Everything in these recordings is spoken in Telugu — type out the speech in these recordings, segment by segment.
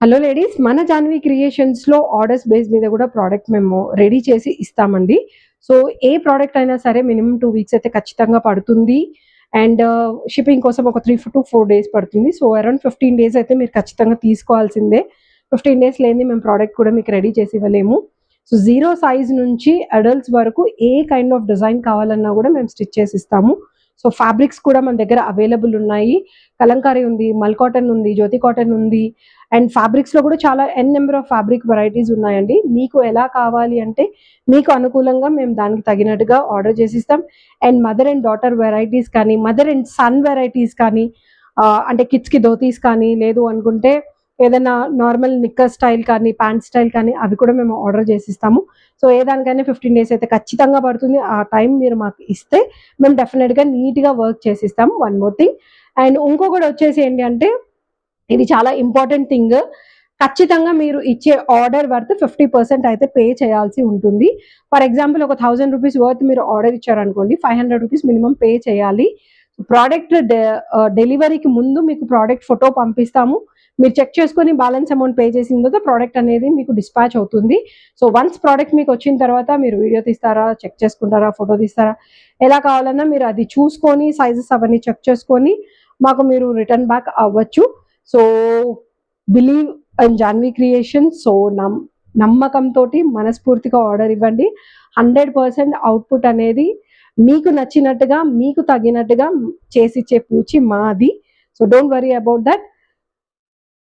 హలో లేడీస్, మన జాన్వి క్రియేషన్స్‌లో ఆర్డర్స్ బేస్ మీద కూడా ప్రోడక్ట్ మేము రెడీ చేసి ఇస్తామండి. సో, ఏ ప్రోడక్ట్ అయినా సరే మినిమమ్ 2 వీక్స్ అయితే ఖచ్చితంగా పడుతుంది. అండ్ షిప్పింగ్ కోసం ఒక 3-4 డేస్ పడుతుంది. సో, అరౌండ్ 15 డేస్ అయితే మీరు ఖచ్చితంగా తీసుకోవాల్సిందే. 15 డేస్ లేనిది మేము ప్రోడక్ట్ కూడా మీకు రెడీ చేసి ఇవ్వలేము. సో, 0 సైజ్ నుంచి అడల్ట్స్ వరకు ఏ కైండ్ ఆఫ్ డిజైన్ కావాలన్నా కూడా మేము స్టిచ్ చేసి ఇస్తాము. సో, ఫ్యాబ్రిక్స్ కూడా మన దగ్గర అవైలబుల్ ఉన్నాయి. కలంకారీ ఉంది, మల్ కాటన్ ఉంది, జ్యోతి కాటన్ ఉంది. అండ్ ఫ్యాబ్రిక్స్‌లో కూడా చాలా నెంబర్ ఆఫ్ ఫ్యాబ్రిక్ వెరైటీస్ ఉన్నాయండి. మీకు ఎలా కావాలి అంటే మీకు అనుకూలంగా మేము దానికి తగినట్టుగా ఆర్డర్ చేసిస్తాం. And mother and daughter varieties కానీ, మదర్ అండ్ సన్ వెరైటీస్ కానీ, అంటే కిడ్స్‌కి ధోతీస్ కానీ, లేదు అనుకుంటే ఏదైనా నార్మల్ నిక్కర్ స్టైల్ కానీ, ప్యాంట్ స్టైల్ కానీ అవి కూడా మేము ఆర్డర్ చేసిస్తాము. సో, ఏ దానికైనా 15 డేస్ అయితే ఖచ్చితంగా పడుతుంది. ఆ టైం మీరు మాకు ఇస్తే మేము డెఫినిట్‌గా నీట్‌గా వర్క్ చేసిస్తాము. One more thing. అండ్ ఇంకొకటి వచ్చేసి ఏంటి అంటే ఇది చాలా ఇంపార్టెంట్ థింగ్. ఖచ్చితంగా మీరు ఇచ్చే ఆర్డర్ వర్త్ 50% అయితే పే చేయాల్సి ఉంటుంది. ఫర్ ఎగ్జాంపుల్ ఒక 1000 రూపీస్ వర్త్ మీరు ఆర్డర్ ఇచ్చారనుకోండి, 500 రూపీస్ మినిమమ్ పే చేయాలి. ప్రోడక్ట్ డెలివరీకి ముందు మీకు ప్రోడక్ట్ ఫోటో పంపిస్తాము. మీరు చెక్ చేసుకొని బ్యాలెన్స్ అమౌంట్ పే చేసిన తర్వాత ప్రోడక్ట్ అనేది మీకు డిస్పాచ్ అవుతుంది. సో, వన్స్ ప్రోడక్ట్ మీకు వచ్చిన తర్వాత మీరు వీడియో తీస్తారా, చెక్ చేసుకుంటారా, ఫోటో తీస్తారా, ఎలా కావాలన్నా మీరు అది చూసుకొని సైజెస్ అవన్నీ చెక్ చేసుకొని మాకు మీరు రిటర్న్ బ్యాక్ అవ్వచ్చు. So, believe in Janvi creation. So, నమ్మకంతోటి మనస్ఫూర్తిగా ఆర్డర్ ఇవ్వండి. 100% అవుట్‌పుట్ అనేది మీకు నచ్చినట్టుగా, మీకు తగినట్టుగా చేసిచ్చే పూచి మాది. So, don't worry about that.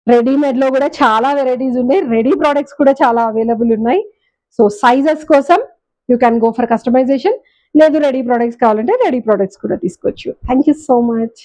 రెడీమేడ్‌లో కూడా చాలా వెరైటీస్ ఉన్నాయి. రెడీ ప్రొడక్ట్స్ కూడా చాలా అవైలబుల్ ఉన్నాయి. సో, సైజెస్ కోసం you can go for customization. లేదు రెడీ ప్రొడక్ట్స్ కావాలంటే రెడీ ప్రొడక్ట్స్ కూడా తీసుకోవచ్చు. Thank you so much.